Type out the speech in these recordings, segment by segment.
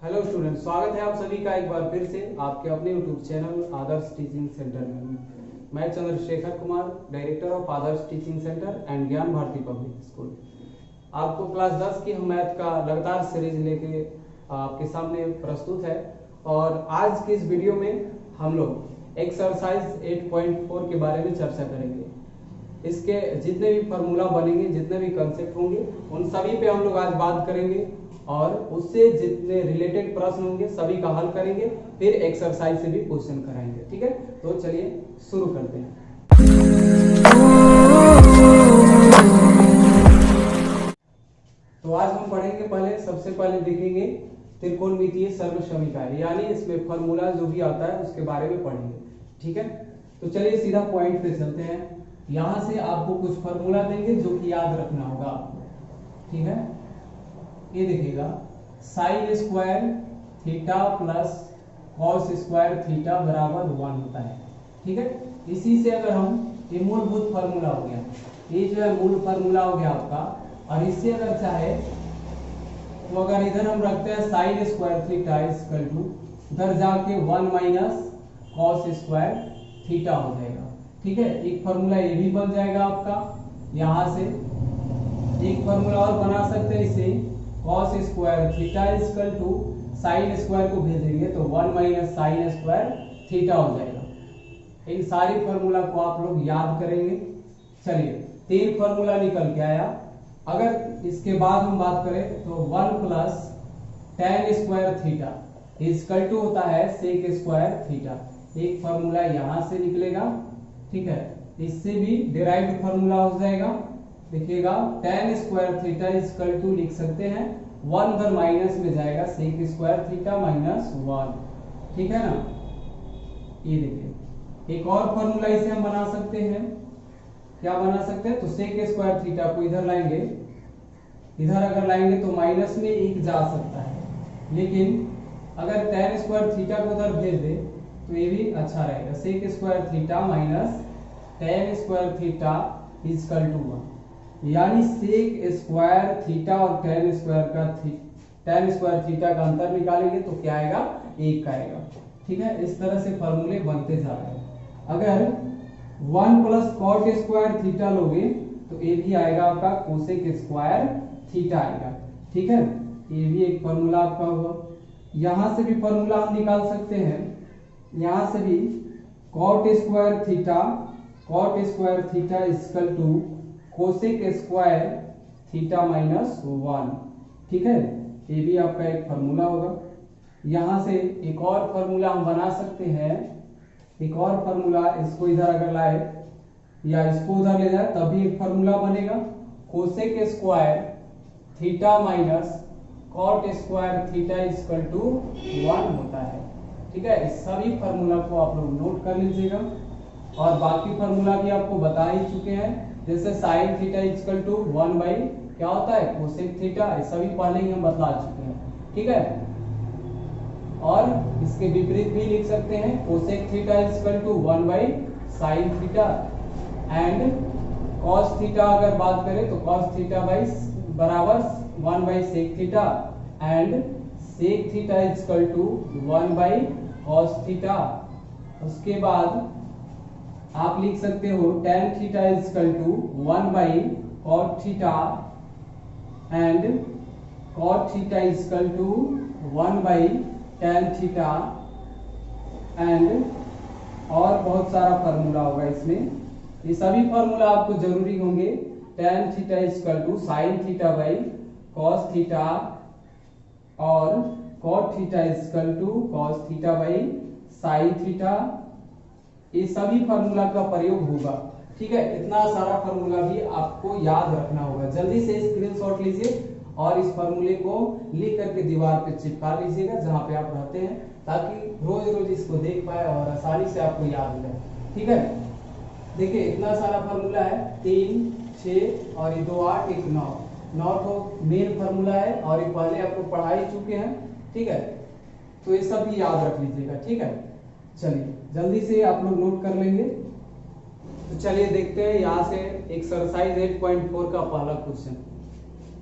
Hello student, स्वागत है आप सभी का एक बार फिर से आपके अपने यूट्यूब चैनल आदर्श टीचिंग सेंटर में। मैं Chandrashekhar Kumar, director of Adarsh teaching centre and ज्ञान भारती पब्लिक स्कूल, आपको क्लास 10 की हम मैथ का लगातार सीरीज लेके आपके सामने प्रस्तुत है। और आज की इस वीडियो में हम लोग एक्सरसाइज 8.4 के बारे में चर्चा करेंगे। इसके जितने भी फार्मूला बनेंगे, जितने भी कंसेप्ट होंगे, उन सभी पे हम लोग आज बात करेंगे और उससे जितने रिलेटेड प्रश्न होंगे सभी का हल करेंगे, फिर एक्सरसाइज से भी क्वेश्चन कराएंगे। ठीक है, तो चलिए शुरू करते हैं। तो आज हम पढ़ेंगे, सबसे पहले देखेंगे त्रिकोणमितीय सर्वसमीकरण, यानी इसमें फार्मूला जो भी आता है उसके बारे में पढ़ेंगे। ठीक है, तो चलिए सीधा पॉइंट पे चलते हैं। यहां से आपको कुछ फार्मूला देंगे जो कि याद रखना होगा। ठीक है, ये देखिएगा, sign square theta plus cos square theta बराबर 1 होता है। ठीक है, इसी से अगर हम, ये मूलभूत फार्मूला हो गया, ये जो है मूल फार्मूला हो गया आपका। और इससे अगर चाहे तो अगर इधर हम रखते हैं sine square theta equal to, उधर जाके 1 माइनस कॉस स्क्वायर थीटा हो जाएगा। ठीक है, एक फार्मूला ये भी बन जाएगा आपका। यहां से एक फार्मूला और बना सकते हैं, इसे cos square theta equal to sine square को भेजेंगे तो 1 माइनस साइन स्क्वायर थीटा हो जाएगा। इन सारी फार्मूला को आप लोग याद करेंगे। चलिए, 3 फार्मूला निकल के आया। अगर इसके बाद हम बात करें तो 1 plus tan square theta equal to होता है सेक स्क्वायर थीटा। एक फार्मूला यहां से निकलेगा। ठीक है, इससे भी डिराइव्ड फार्मूला हो जाएगा। देखिएगा, tan square theta equal to लिख सकते हैं 1 उधर माइनस में जाएगा, सेक स्क्वायर थीटा माइनस 1। ठीक है ना। ये देखिए, एक और फार्मूला इसे हम बना सकते हैं। क्या बना सकते हैं? तो सेक स्क्वायर थीटा को इधर लाएंगे, इधर अगर लाएंगे तो माइनस में 1 जा सकता है, लेकिन अगर tan स्क्वायर थीटा को उधर भेज दे तो ये भी अच्छा रहेगा। Sec square theta minus tan square theta equal to 1, यानी सेक स्क्वायर थीटा और tan स्क्वायर थीटा का अंतर निकालेंगे तो क्या आएगा? 1 आएगा। ठीक है, इस तरह से फॉर्मूले बनते जा रहे हैं। अगर 1 प्लस कॉट स्क्वायर थीटा लोगे तो ये भी आएगा आपका कोसेक स्क्वायर थीटा आएगा। ठीक है, ये भी एक फॉर्मूला आपका होगा। यहां से भी फॉर्मूला हम निकाल सकते हैं। यहां से भी cot square theta equal to cosec square theta minus 1। ठीक है, ये भी आपका एक फार्मूला होगा। यहां से एक और फार्मूला हम बना सकते हैं। एक और फार्मूला, इसको इधर अगर लाए या इसको उधर ले जाए तब भी एक फार्मूला बनेगा। Cosec square theta minus cot square theta equal to 1 होता है। ठीक है, इस सभी फार्मूला को आप लोग नोट कर लीजिएगा। और बाकी फार्मूला भी आपको बता ही चुके हैं, जैसे sine theta equal to 1 by क्या होता है? Cosec theta. सभी पहले ही हम बता चुके हैं। ठीक है, और इसके विपरीत भी लिख सकते हैं, cosec theta equal to 1 by sine theta. And cos theta अगर बात करें तो कॉस थीटा बाई बराबर 1 by sec theta. And sec theta equal to 1 by cos theta. उसके बाद आप लिख सकते हो tan theta equal to 1 by cot theta and cot theta equal to 1 by tan theta. And और बहुत सारा फार्मूला होगा इसमें। ये सभी फार्मूला आपको जरूरी होंगे। tan theta equal to sine theta by cos theta और cot theta equal to cos theta by sine theta. ये सभी फार्मूला का प्रयोग होगा। ठीक है, इतना सारा फार्मूला भी आपको याद रखना होगा। जल्दी से स्क्रीनशॉट लीजिए और इस फार्मूले को लिख करके दीवार पे चिपका लीजिएगा जहां पे आप रहते हैं, ताकि रोज रोज इसको देख पाए और आसानी से आपको याद हो जाए। ठीक है, देखिए इतना सारा फार्मूला है, 3, 6 और ये 2, 8, 1, 9 तो मेन फार्मूला है और ये पहले आपको पढ़ा ही चुके हैं। ठीक है, तो ये सब भी याद रख लीजिएगा। ठीक है, चलिए जल्दी से आप लोग नोट कर लेंगे। तो चलिए देखते हैं यहाँ से एक्सरसाइज 8.4 का पहला क्वेश्चन।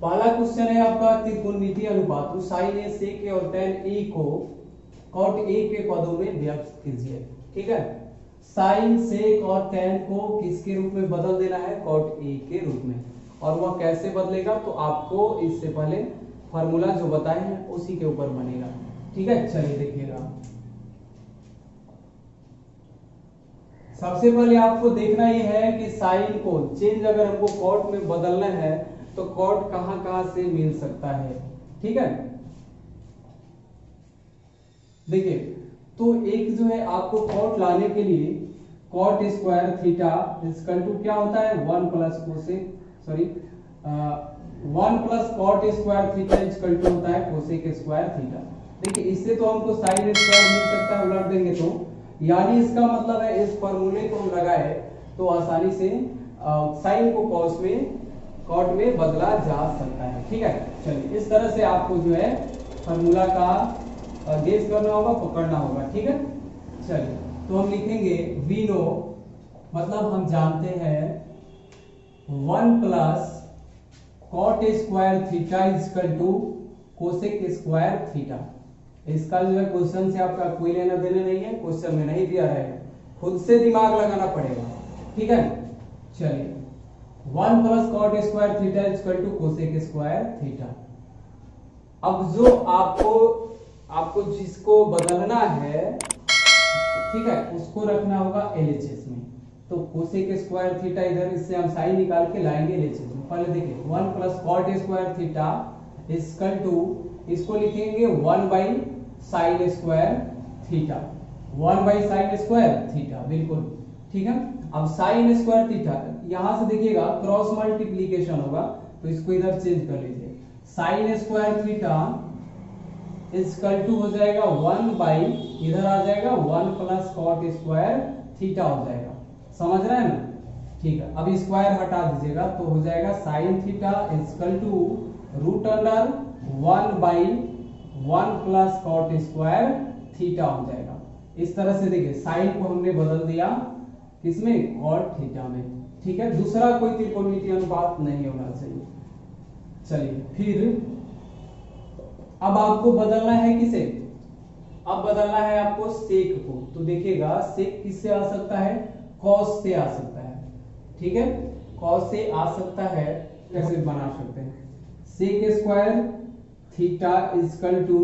पहला क्वेश्चन है आपका त्रिकोणमितीय अनुपात साइन ए सेक ए और tan ए को cot ए के पदों में व्यक्त कीजिए। ठीक है, साइन सेक और tan को किसके रूप में बदल देना है? cot ए के रूप में। और वह कैसे बदलेगा तो आपको इससे पहले फार्मूला जो बताए हैं उसी के ऊपर बनेगा। ठीक है, चलिए देखिएगा। सबसे पहले आपको देखना यह है कि साइन को चेंज अगर हमको कॉट में बदलना है तो कॉट कहां कहां से मिल सकता है। ठीक है, देखिए तो एक जो है आपको कॉट लाने के लिए cot square theta equal to क्या होता है 1 plus cosec 1 plus cot square theta equal to होता है कोसेक स्क्वायर थीटा। देखिए इससे तो हमको साइन स्क्वायर मिल सकता है, उलट देंगे तो यानी इसका मतलब है इस फॉर्मूले को हम लगाए तो आसानी से साइन को कॉस में कॉट में बदला जा सकता है। ठीक है, चलिए इस तरह से आपको जो है फॉर्मूला का गेस करना होगा, पकड़ना होगा। ठीक है, चलिए तो हम लिखेंगे वी नो मतलब हम जानते हैं 1 plus cot square theta equal to cosec square theta. इसका जो है क्वेश्चन से आपका कोई लेना देना नहीं है, क्वेश्चन में नहीं दिया रहेगा, खुद से दिमाग लगाना पड़ेगा। ठीक है, चलिए 1 plus cot square theta equal to cosec square theta. अब जो आपको जिसको बदलना है, ठीक है, उसको रखना होगा एलएचएस में। तो कोसेक स्क्वायर थीटा इधर, इससे हम साइन निकाल के लाएंगे एलएचएस में। पहले देखिए 1 plus cot square theta equal to, इसको लिखेंगे 1 by sine square theta, 1 by sine square theta, बिल्कुल ठीक है। अब साइन स्क्वायर थीटा यहां से देखिएगा क्रॉस मल्टीप्लीकेशन होगा तो इसको इधर चेंज कर लीजिए, sine square theta equal to हो जाएगा 1 बाई, इधर आ जाएगा 1 प्लस कॉट स्क्वायर थीटा हो जाएगा। समझ रहे हैं ना? ठीक है, अब स्क्वायर हटा दीजिएगा तो हो जाएगा sine theta equal to root under 1 by 1 plus cot square theta हो जाएगा। इस तरह से देखिए साइन को हमने बदल दिया किसमें? कॉट थीटा में। ठीक है, दूसरा कोई त्रिकोणमितीय अनुपात नहीं होना चाहिए। चलिए फिर अब आपको बदलना है किसे? अब बदलना है आपको सेक को। तो देखिएगा सेक किससे आ सकता है? कॉस से आ सकता है। ठीक है, कॉस से आ सकता है, कैसे बना सकते हैं? Sec square theta equal to,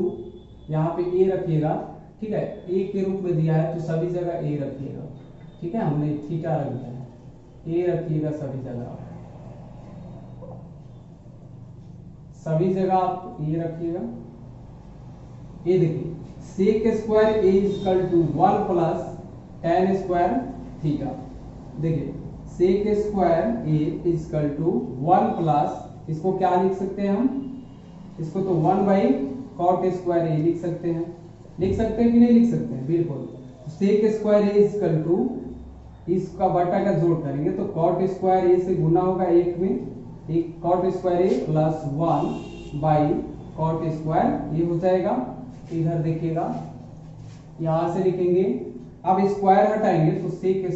यहाँ पे ए रखिएगा। ठीक है, ए के रूप में दिया है तो सभी जगह ए रखिएगा। ठीक है, हमने थीटा रख दिया है, ए रखिएगा सभी जगह, सभी जगह आप ए रखिएगा। ये देखिए sec square A equal to 1 plus tan square theta. देखिए sec square A equal to 1 plus, इसको क्या लिख सकते हैं हम? इसको तो 1 बाई कॉट स्क्वायर ए लिख सकते हैं। लिख सकते हैं कि नहीं लिख सकते हैं? बिल्कुल। Sec square A equal to, इसका बटा का जोड़ करेंगे तो कॉट स्क्वायर ए से गुना होगा एक में, एक cot square A plus 1 by cot square ये हो जाएगा। इधर देखिएगा यहां से लिखेंगे, अब स्क्वायर हटाएंगे तो sec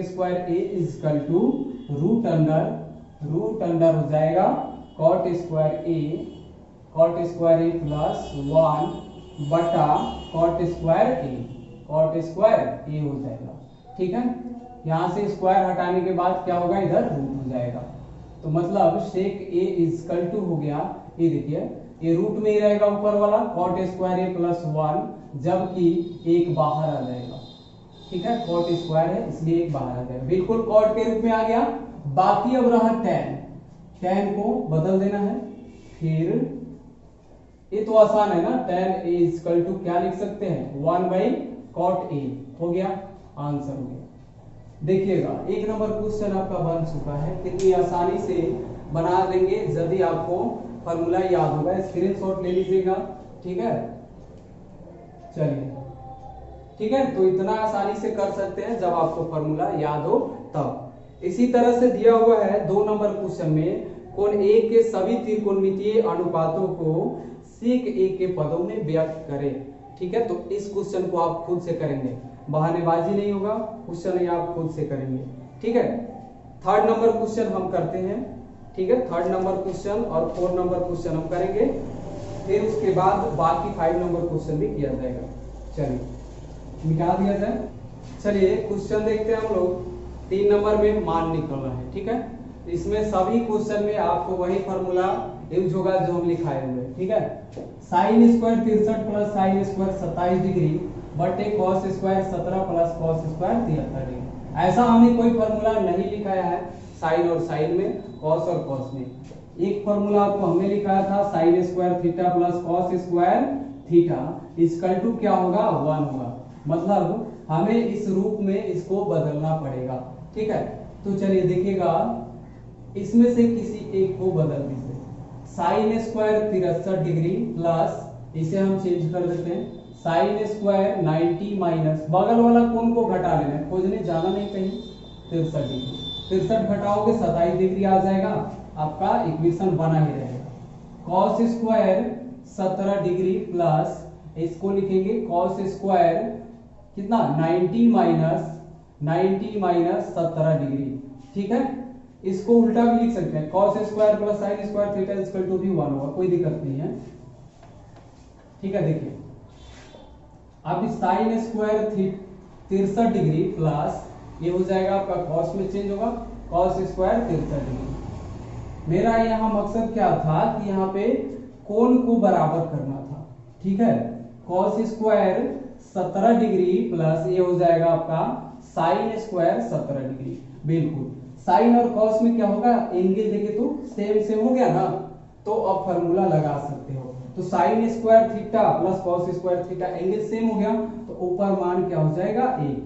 square A equal to root under हो जाएगा कॉट स्क्वायर ए प्लस 1 बटा कॉट स्क्वायर ए हो जाएगा। ठीक है, यहां से स्क्वायर हटाने के बाद क्या होगा? इधर रूट हो जाएगा। तो मतलब सेक ए इक्वल टू हो गया, ये देखिए ये रूट में ही रहेगा ऊपर वाला कॉट स्क्वायर ए प्लस 1, जबकि एक बाहर आ जाएगा। ठीक है, कॉट स्क्वायर है इसलिए एक बाहर आ जाएगा, बिल्कुल कॉट के रूप में आ गया। बाकी अब रहा tan को बदल देना है। फिर ये तो आसान है ना, tan ए इक्वल टू क्या लिख सकते हैं? 1 बाई कॉट ए हो गया, आंसर हो गया। देखिएगा एक नंबर क्वेश्चन आपका बन चुका है, कितनी आसानी से बना देंगे यदि आपको फॉर्मूला याद होगा। स्क्रीनशॉट ले लीजिएगा। ठीक है, चलिए ठीक है, तो इतना आसानी से कर सकते हैं जब आपको फॉर्मूला याद हो तब। इसी तरह से दिया हुआ है 2 नंबर क्वेश्चन में, कोण ए के सभी त्रिकोणमितीय अनुपातों को सेक ए के पदों में व्यक्त करें। ठीक है, तो इस क्वेश्चन को आप खुद से करेंगे, बहानेबाजी नहीं होगा, क्वेश्चन ये आप खुद से करेंगे। ठीक है, 3rd नंबर क्वेश्चन हम करते हैं। ठीक है, 3rd नंबर क्वेश्चन और 4 नंबर क्वेश्चन हम करेंगे, फिर उसके बाद बाकी 5 नंबर क्वेश्चन भी किया जाएगा। चलिए निकाल दिया जाए। चलिए क्वेश्चन देखते हैं हम लोग। 3 नंबर में मान निकालना है, ठीक है। इसमें सभी क्वेश्चन में आपको वही फार्मूला यूज होगा जो हम लिखाए हुए हैं, ठीक है। Sine square 63 plus sine square 27 degree बटे cos square 17 plus cos square 73 degree. ऐसा हमने कोई फार्मूला नहीं लिखाया है साइन और साइन में, कॉस और कॉस में। एक फार्मूला आपको हमने लिखाया था sine square theta plus cos square theta equal to क्या होगा 1 होगा। मतलब हमें इस रूप में इसको बदलना पड़ेगा, ठीक है। तो चलिए देखिएगा, इसमें से किसी एक को बदल दीजिए। साइन स्क्वायर 63 डिग्री प्लस, इसे हम चेंज कर देते हैं, साइन स्क्वायर 90 माइनस बगल वाला कोण को घटा लेना है, खोजने जाना नहीं कहीं। 63 डिग्री 63 घटाओगे 27 डिग्री आ जाएगा, आपका इक्वेशन बना ही रहेगा। कॉस स्क्वायर 17 डिग्री प्लस, इसको लिखेंगे कॉस स्क्वायर कितना 90 माइनस 17 डिग्री, ठीक है। इसको उल्टा भी लिख सकते हैं, cos square plus sine square theta equal to भी 1 होगा, कोई दिक्कत नहीं है, ठीक है। देखिए अब साइन स्क्वायर 63 डिग्री प्लस ये हो जाएगा आपका कॉस में चेंज होगा, कॉस स्क्वायर 63 डिग्री। मेरा यहाँ मकसद क्या था कि यहाँ पे कोण को बराबर करना था, ठीक है। कॉस स्क्वायर 17 डिग्री प्लस ये हो जाएगा आपका साइन स्क्वायर 17 डिग्री। बिल्कुल साइन और कॉस में क्या होगा, एंगल देखे तो सेम हो गया ना, तो अब फार्मूला लगा सकते हो। तो sign square theta plus cos square theta angle same हो गया, तो ऊपर मान क्या हो जाएगा 1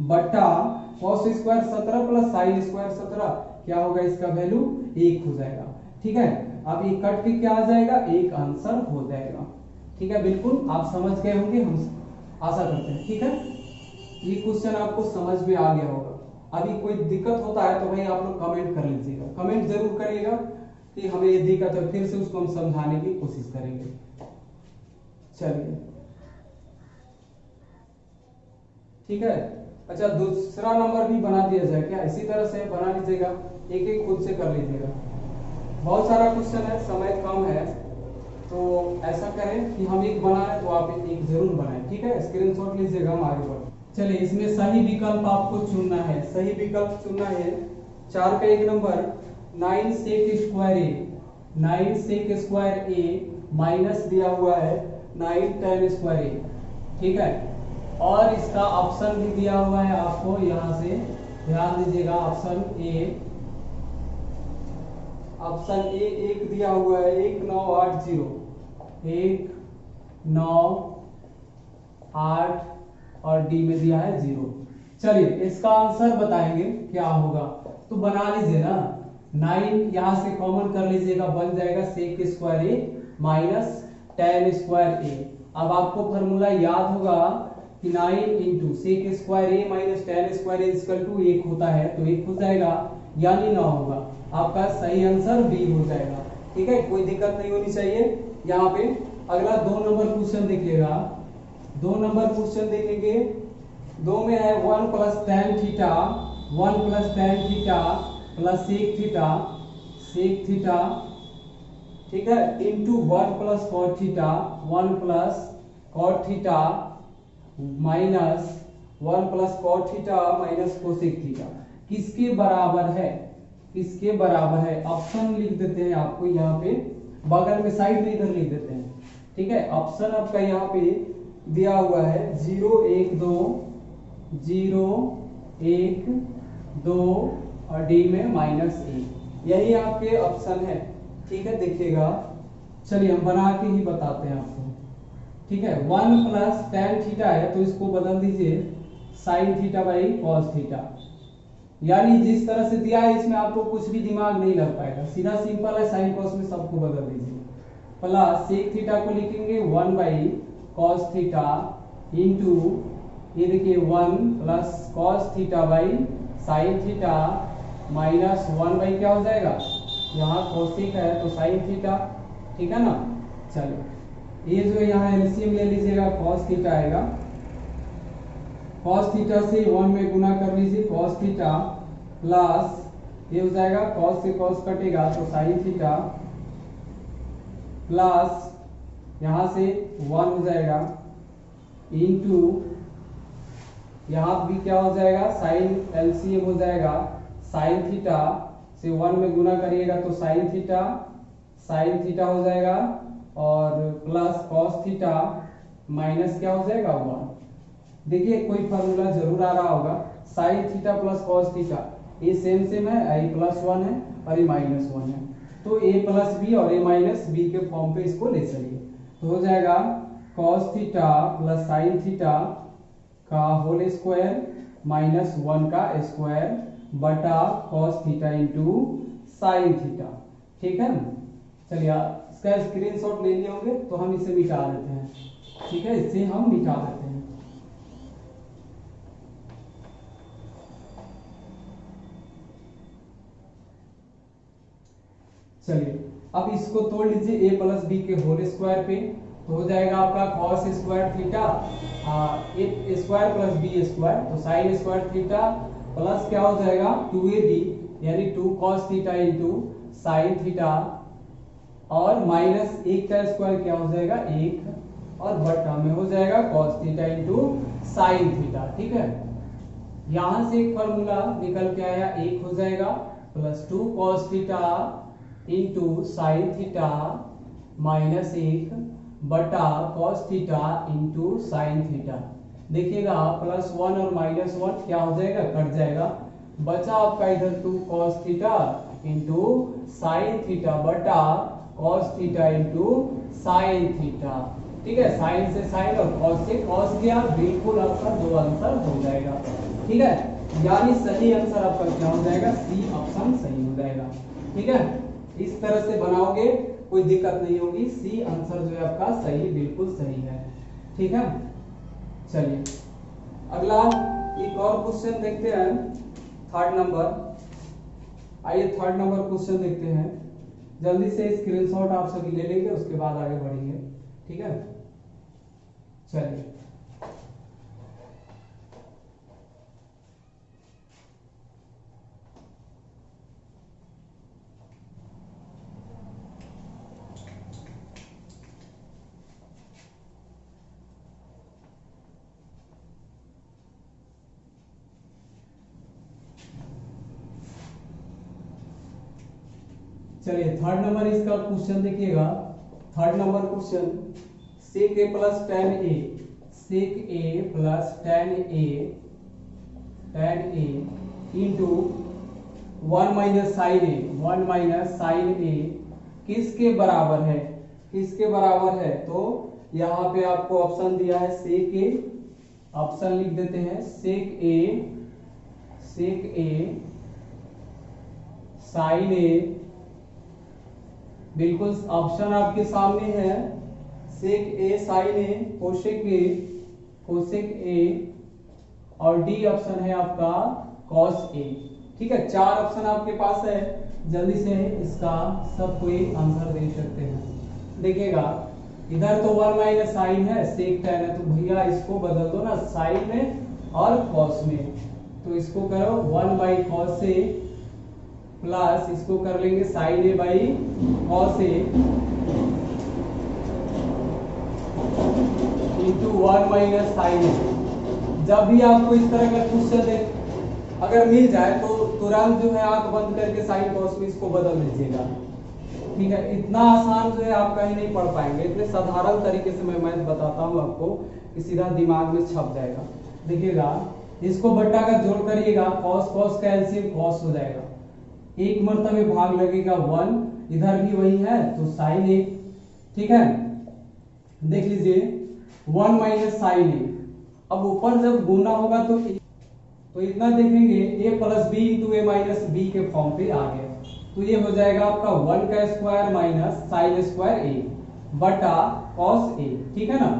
बटा cos square 17 plus sine square 17 क्या होगा, इसका वैल्यू 1 हो जाएगा, ठीक है। अब ये कट के क्या आ जाएगा, एक आंसर हो जाएगा, ठीक है। बिल्कुल आप समझ गए होंगे, हम आशा करते हैं, ठीक है। ये क्वेश्चन आपको समझ में आ गया होगा। अभी कोई दिक्कत होता है तो भाई आप लोग कमेंट कर लीजिएगा, कमेंट जरूर करिएगा कि हमें ये दिक्कत है, फिर से उसको हम समझाने की कोशिश करेंगे। चलिए ठीक है। अच्छा दूसरा नंबर भी बना दिया जाए क्या, इसी तरह से बना लीजिएगा, एक एक खुद से कर लीजिएगा। बहुत सारा क्वेश्चन है, समय कम है, तो ऐसा करें कि हम एक बनाए तो आप एक जरूर बनाएं, ठीक है। स्क्रीनशॉट लीजिएगा, हम आगे बढ़ते। चलिए इसमें सही विकल्प आपको चुनना है, सही विकल्प चुनना है। 4 का 1 number 9 sec square A, 9 sec square A minus दिया हुआ है 9 tan स्क्वायर ए, ठीक है। और इसका ऑप्शन भी दिया हुआ है आपको, यहां से ध्यान दीजिएगा। ऑप्शन ए एक दिया हुआ है 1980, 1980 और डी में दिया है 0। चलिए इसका आंसर बताएंगे क्या होगा, तो बना लीजिए ना। 9 यहां से कॉमन कर लीजिएगा, बन जाएगा sec square A minus tan square A. अब आपको फॉर्मूला याद होगा कि 9 into sec square A minus tan square A equal to 1 होता है, तो 1 हो जाएगा यानी 9 होगा। आपका सही आंसर बी हो जाएगा, ठीक है। कोई दिक्कत नहीं होनी चाहिए यहाँ पे। अगला 2 नंबर क्वेश्चन देखिएगा। 2 नंबर क्वेश्चन देखेंगे, 2 में है 1 plus tan theta, 1 plus tan theta plus sec theta, ठीक है, into 1 plus cot theta, 1 plus cot theta minus 1 plus cot theta minus cosec theta किसके बराबर है, किसके बराबर है। ऑप्शन लिख देते हैं आपको यहाँ पे, बगल में साइड में इधर लिख देते हैं, ठीक है। ऑप्शन आपका यहाँ पे दिया हुआ है 0 1 2, 0 1 2 और डी में -1, यही आपके ऑप्शन है, ठीक है। देखिएगा, चलिए हम बना के ही बताते हैं आपको, ठीक है। 1 प्लस tan थीटा है तो इसको बदल दीजिए sin theta by cos theta, यानी जिस तरह से दिया है इसमें आपको कुछ भी दिमाग नहीं लग पाएगा, सीधा सिंपल है। sin cos में सबको बदल दीजिए। प्लस सेक थीटा को लिखेंगे 1 बाई cos थीटा इंटू ये देखिए 1 plus cos theta by sin theta minus 1 by क्या हो जाएगा, यहाँ कोसेक है तो sin थीटा, ठीक है ना। चलो ये जो यहाँ एलसीएम ले लीजिएगा, cos थीटा आएगा, cos थीटा से 1 में गुना कर लीजिए cos थीटा प्लस ये हो जाएगा कॉस से कॉस कटेगा तो साइन थीटा प्लस यहां से 1 हो जाएगा इनटू यहां भी क्या हो जाएगा साइन एलसीएम हो जाएगा साइन थीटा से 1 में गुना करिएगा तो साइन थीटा हो जाएगा और प्लस कॉस थीटा माइनस क्या हो जाएगा 1। देखिए कोई फार्मूला जरूर आ रहा होगा sine theta plus cos theta ये सेम है, ये +1 है और ये -1 है, तो a प्लस बी और a माइनस बी के फॉर्म पे इसको ले चलिए तो हो जाएगा cos theta plus sine theta का होल स्क्वायर -1 का स्क्वायर बटा cos theta into sine theta. ठीक है, चलिए इसका स्क्रीनशॉट ले लिए होंगे तो हम इसे मिटा देते हैं। ठीक है, इसे हम मिटा देते हैं। चलिए अब इसको तोड़ लीजिए a प्लस बी के होल स्क्वायर पे तो हो जाएगा आपका cos square theta a square plus b square तो साइन स्क्वायर थीटा प्लस क्या हो जाएगा 2ab यानी 2 cos theta into sine theta और माइनस 1 का स्क्वायर क्या हो जाएगा 1 और बटा में हो जाएगा cos theta into sine theta. ठीक है, यहां से एक फार्मूला निकल के आया 1 हो जाएगा plus 2 cos theta into sine theta minus 1 बटा cos theta into sine theta. देखिएगा +1 और -1 क्या हो जाएगा कट जाएगा, बचा आपका इधर 2 cos theta into sine theta बटा cos theta into sine theta. ठीक है, साइन से साइन और cos से cos गया, बिल्कुल आपका 2 आंसर हो जाएगा। ठीक है, यानी सही आंसर आपका क्या हो जाएगा, सी ऑप्शन सही हो जाएगा। ठीक है, इस तरह से बनाओगे कोई दिक्कत नहीं होगी, सी आंसर जो है आपका सही बिल्कुल सही है। ठीक है, चलिए अगला एक और क्वेश्चन देखते हैं, 3rd नंबर। आइए 3rd नंबर क्वेश्चन देखते हैं, जल्दी से स्क्रीनशॉट आप सभी ले लेंगे उसके बाद आगे बढ़ेंगे। ठीक है, चलिए चलिए 3rd नंबर इसका क्वेश्चन देखिएगा। 3rd number question sec a plus tan a into 1 minus sine a किसके बराबर है, तो यहाँ पे आपको ऑप्शन दिया है sec a, ऑप्शन लिख देते हैं sec a साइन a, बिल्कुल ऑप्शन आपके सामने है sec a sin a cosec a और डी ऑप्शन है आपका cos a। ठीक है, 4 ऑप्शन आपके पास है, जल्दी से इसका सब कोई आंसर दे सकते हैं। देखिएगा इधर तो 1 माइनस साइन है, sec tan है, तो भैया इसको बदल दो ना साइन में और cos में, तो इसको करो 1 बाई cos a प्लस इसको कर लेंगे sine A by cos a into 1 minus sine A. जब भी आपको इस तरह का क्वेश्चन अगर मिल जाए तो तुरंत जो है आंख बंद करके साइन cos में इसको बदल दीजिएगा। ठीक है, इतना आसान जो है आप कहीं नहीं पढ़ पाएंगे, इतने साधारण तरीके से मैं बताता हूँ आपको कि सीधा दिमाग में छप जाएगा। देखिएगा इसको बट्टा का जोड़ करिएगा, cos का एलसीएम cos हो जाएगा, एक मर्तबे भाग लगेगा 1, इधर भी वही है तो साइन ए। ठीक है, देख लीजिए 1 माइनस साइन ए, अब ऊपर जब गुना होगा तो इतना देखेंगे a plus B into A minus B के फॉर्म पे आ गया, तो ये हो जाएगा आपका 1 का स्क्वायर माइनस साइन स्क्वायर ए बटा cos ए। ठीक है ना,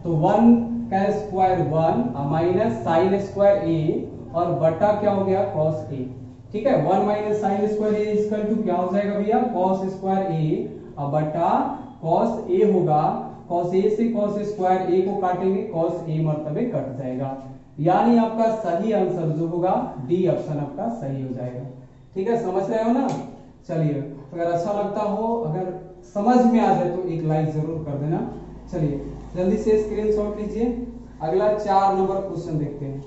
तो 1 का स्क्वायर 1 माइनस साइन स्क्वायर ए और बटा क्या हो गया cos ए। ठीक है, 1 minus sine square A equal to क्या हो जाएगा भैया cos स्क्वायर ए और बटा cos ए होगा, cos ए से cos स्क्वायर ए को काटेंगे cos ए मर्तबे कट जाएगा, यानी आपका सही आंसर जो होगा डी ऑप्शन आपका सही हो जाएगा। ठीक है, समझ रहे हो ना। चलिए, अगर अच्छा लगता हो, अगर समझ में आ जाए तो एक लाइक जरूर कर देना। चलिए जल्दी से स्क्रीनशॉट लीजिए, अगला 4 नंबर क्वेश्चन देखते हैं।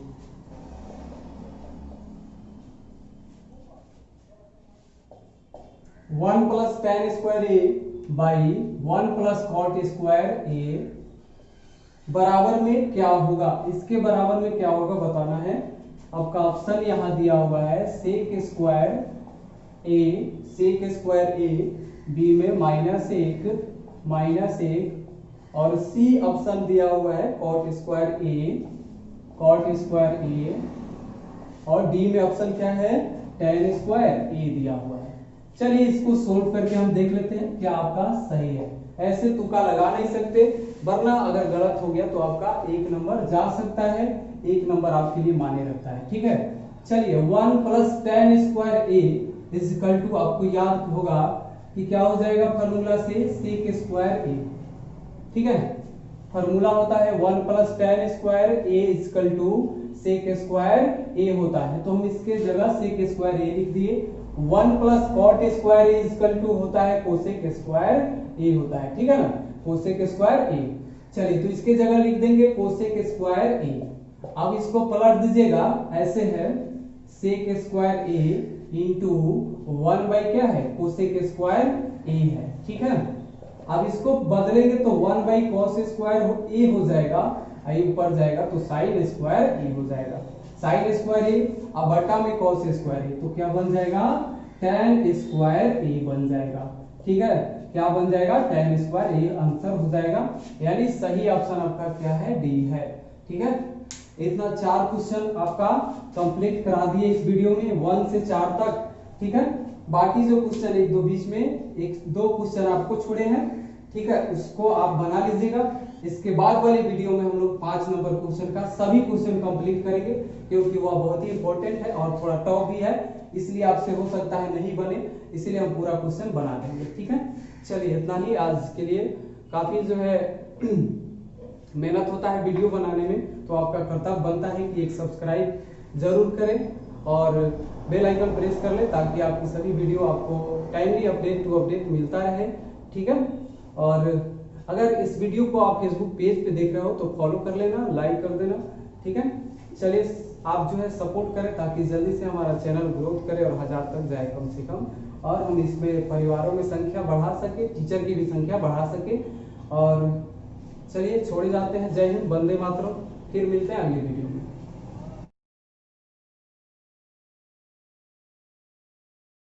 One plus tan square A by 1 plus cot square A बराबर में क्या होगा, इसके बराबर में क्या होगा बताना है। आपका ऑप्शन यहां दिया हुआ है सेक स्क्वायर ए बी में माइनस एक और सी ऑप्शन दिया हुआ है कॉट स्क्वायर ए और डी में ऑप्शन क्या है टेन स्क्वायर ए दिया हुआ है। चलिए इसको सोल्व करके हम देख लेते हैं क्या आपका सही है। ऐसे तुक्का लगा नहीं सकते, वरना अगर गलत हो गया तो आपका 1 नंबर जा सकता है, 1 नंबर आपके लिए माने रखता है। ठीक है, चलिए 1 plus tan square A is equal to, आपको याद होगा कि क्या हो जाएगा फॉर्मूला से सेक स्क्वायर ए। ठीक है, फॉर्मूला होता है 1 plus tan square A is equal to sec square A होता है, तो हम इसके जगह सेक स्क्वायर ए लिख दिए। 1 plus cot square A is equal to होता है कोसेक स्क्वायर ए होता है। ठीक है ना, कोसेक स्क्वायर ए। चलिए तो इसके जगह लिख देंगे कोसेक स्क्वायर ए। अब इसको पलट दीजिएगा, ऐसे है sec square A into 1 by क्या है कोसेक स्क्वायर ए है। ठीक है, अब इसको बदलेंगे तो 1 बाई कॉस स्क्वायर ए हो जाएगा, आई ऊपर जाएगा तो साइन स्क्वायर ए हो जाएगा। साइन स्क्वायर ए अब बटा में कॉस स्क्वायर ए, तो क्या बन जाएगा टेन स्क्वायर ए बन जाएगा। ठीक है, क्या बन जाएगा टेन स्क्वायर ए, आंसर हो जाएगा, यानी सही ऑप्शन आपका क्या है डी है। ठीक है, इतना 4 क्वेश्चन आपका कंप्लीट करा दिए इस वीडियो में 1 से 4 तक। ठीक है, बाकी जो क्वेश्चन 1-2 बीच में 1-2 क्वेश्चन आपको छोड़े हैं, ठीक है, उसको आप बना लीजिएगा। इसके बाद वाले वीडियो में हम लोग 5 नंबर क्वेश्चन का सभी क्वेश्चन कंप्लीट करेंगे, क्योंकि वह बहुत ही इंपॉर्टेंट है और थोड़ा टफ भी है, इसलिए आपसे हो सकता है नहीं बने, इसलिए हम पूरा क्वेश्चन बना देंगे। ठीक है, चलिए इतना ही आज के लिए। काफी जो है मेहनत होता है वीडियो बनाने में, तो आपका कर्तव्य बनता है कि एक सब्सक्राइब जरूर करें और बेल आइकन प्रेस कर ले, ताकि आपकी सभी वीडियो आपको टाइमली अपडेट टू अपडेट मिलता रहे। ठीक है, और अगर इस वीडियो को आप फेसबुक पेज पे देख रहे हो तो फॉलो कर लेना, लाइक कर देना। ठीक है, चलिए आप जो है सपोर्ट करें ताकि जल्दी से हमारा चैनल ग्रोथ करे और 1000 तक जाए कम से कम, और हम इसमें परिवारों में संख्या बढ़ा सके, टीचर की भी संख्या बढ़ा सके। और चलिए छोड़े जाते हैं, जय हिंद, वंदे मातरम। फिर मिलते हैं अगली वीडियो में।